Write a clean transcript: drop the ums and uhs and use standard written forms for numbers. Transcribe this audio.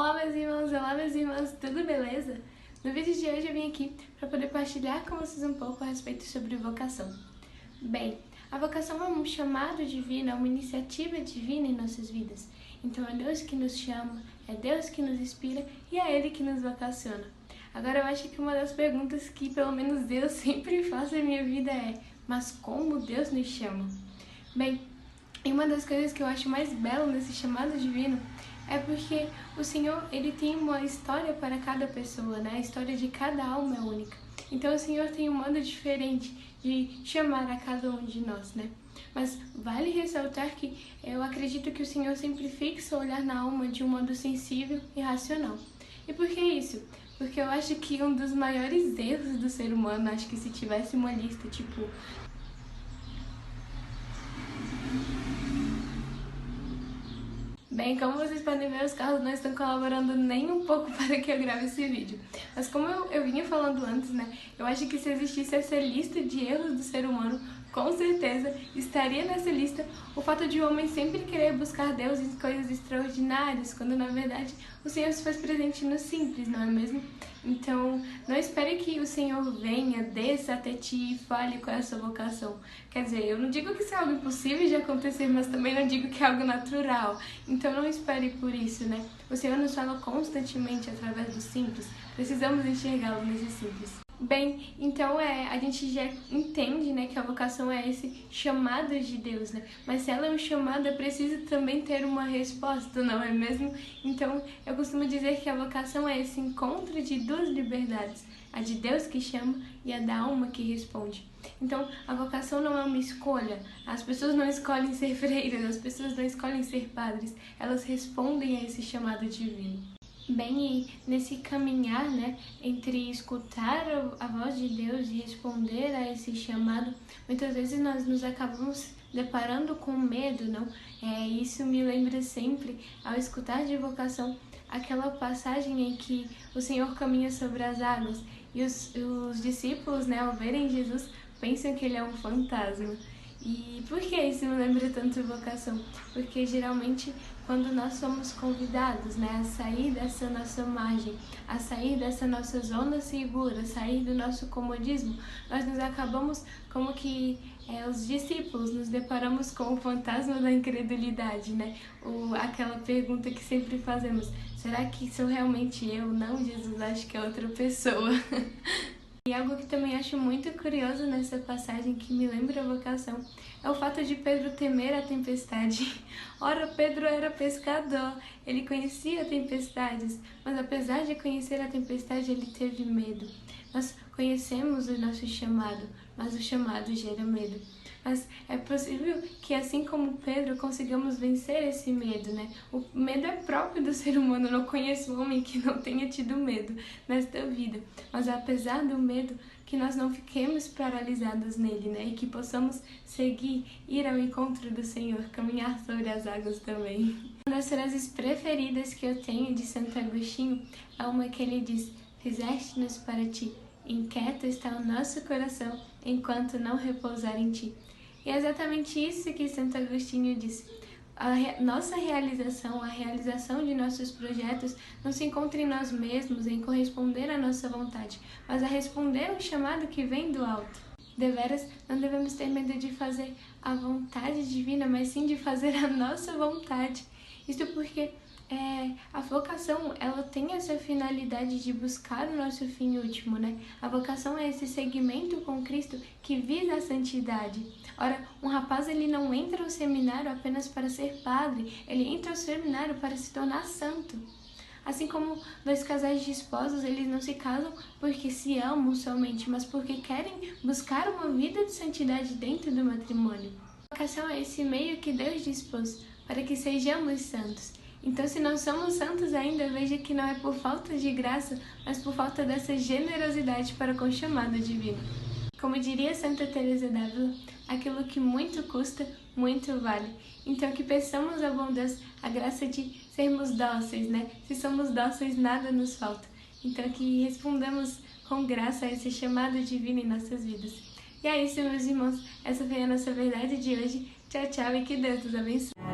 Olá meus irmãos, olá minhas irmãs, tudo beleza? No vídeo de hoje eu vim aqui para poder partilhar com vocês um pouco a respeito sobre vocação. Bem, a vocação é um chamado divino, é uma iniciativa divina em nossas vidas. Então é Deus que nos chama, é Deus que nos inspira e é Ele que nos vocaciona. Agora eu acho que uma das perguntas que pelo menos Deus sempre faz na minha vida é: mas como Deus nos chama? Bem, e uma das coisas que eu acho mais belo nesse chamado divino é porque o Senhor, Ele tem uma história para cada pessoa, né? A história de cada alma é única. Então o Senhor tem um modo diferente de chamar a cada um de nós, né? Mas vale ressaltar que eu acredito que o Senhor sempre fixa o olhar na alma de um modo sensível e racional. E por que isso? Porque eu acho que um dos maiores erros do ser humano, acho que se tivesse uma lista, tipo... Bem, como vocês podem ver, os carros não estão colaborando nem um pouco para que eu grave esse vídeo. Mas como eu vinha falando antes, né, eu acho que se existisse essa lista de erros do ser humano, com certeza estaria nessa lista o fato de o homem sempre querer buscar Deus em coisas extraordinárias, quando na verdade o Senhor se faz presente no simples, não é mesmo? Então, não espere que o Senhor venha, desça até ti e fale qual é a sua vocação. Quer dizer, eu não digo que isso é algo impossível de acontecer, mas também não digo que é algo natural. Então não espere por isso, né? O Senhor nos fala constantemente através do simples, precisamos enxergá-lo nesse simples. Bem, então a gente já entende, né, que a vocação é esse chamado de Deus, né? Mas se ela é um chamado, é preciso também ter uma resposta, não é mesmo? Então, eu costumo dizer que a vocação é esse encontro de duas liberdades, a de Deus que chama e a da alma que responde. Então, a vocação não é uma escolha, as pessoas não escolhem ser freiras, as pessoas não escolhem ser padres, elas respondem a esse chamado divino. Bem, e nesse caminhar, né, entre escutar a voz de Deus e responder a esse chamado, muitas vezes nós nos acabamos deparando com medo, não? Isso me lembra sempre, ao escutar de vocação, aquela passagem em que o Senhor caminha sobre as águas e os discípulos, né, ao verem Jesus, pensam que ele é um fantasma. E por que isso me lembra tanto vocação? Porque geralmente quando nós somos convidados, né, a sair dessa nossa margem, a sair dessa nossa zona segura, a sair do nosso comodismo, nós nos acabamos como que os discípulos, nos deparamos com o fantasma da incredulidade, né? Aquela pergunta que sempre fazemos: será que sou realmente eu? Não, Jesus, acho que é outra pessoa. E algo que também acho muito curioso nessa passagem que me lembra a vocação é o fato de Pedro temer a tempestade. Ora, Pedro era pescador, ele conhecia tempestades, mas apesar de conhecer a tempestade, ele teve medo. Nós conhecemos o nosso chamado, mas o chamado gera medo. Mas é possível que, assim como Pedro, consigamos vencer esse medo, né? O medo é próprio do ser humano, eu não conheço um homem que não tenha tido medo nesta vida. Mas apesar do medo, que nós não fiquemos paralisados nele, né? E que possamos seguir, ir ao encontro do Senhor, caminhar sobre as águas também. Uma das frases preferidas que eu tenho de Santo Agostinho é uma que ele diz: fizeste-nos para ti, inquieto está o nosso coração, enquanto não repousar em ti. E é exatamente isso que Santo Agostinho diz. Nossa realização, a realização de nossos projetos não se encontra em nós mesmos, em corresponder à nossa vontade, mas a responder ao chamado que vem do alto. Deveras, não devemos ter medo de fazer a vontade divina, mas sim de fazer a nossa vontade. Isto porque a vocação, ela tem essa finalidade de buscar o nosso fim último, né? A vocação é esse segmento com Cristo que visa a santidade. Ora, um rapaz, ele não entra ao seminário apenas para ser padre, ele entra ao seminário para se tornar santo. Assim como dois casais de esposos, eles não se casam porque se amam somente, mas porque querem buscar uma vida de santidade dentro do matrimônio. A vocação é esse meio que Deus dispôs para que sejamos santos. Então, se não somos santos ainda, veja que não é por falta de graça, mas por falta dessa generosidade para com o chamado divino. Como diria Santa Teresa d'Ávila, aquilo que muito custa, muito vale. Então, que peçamos ao bom Deus a graça de sermos dóceis, né? Se somos dóceis, nada nos falta. Então, que respondamos com graça a esse chamado divino em nossas vidas. E é isso, meus irmãos. Essa foi a nossa verdade de hoje. Tchau, tchau e que Deus nos abençoe.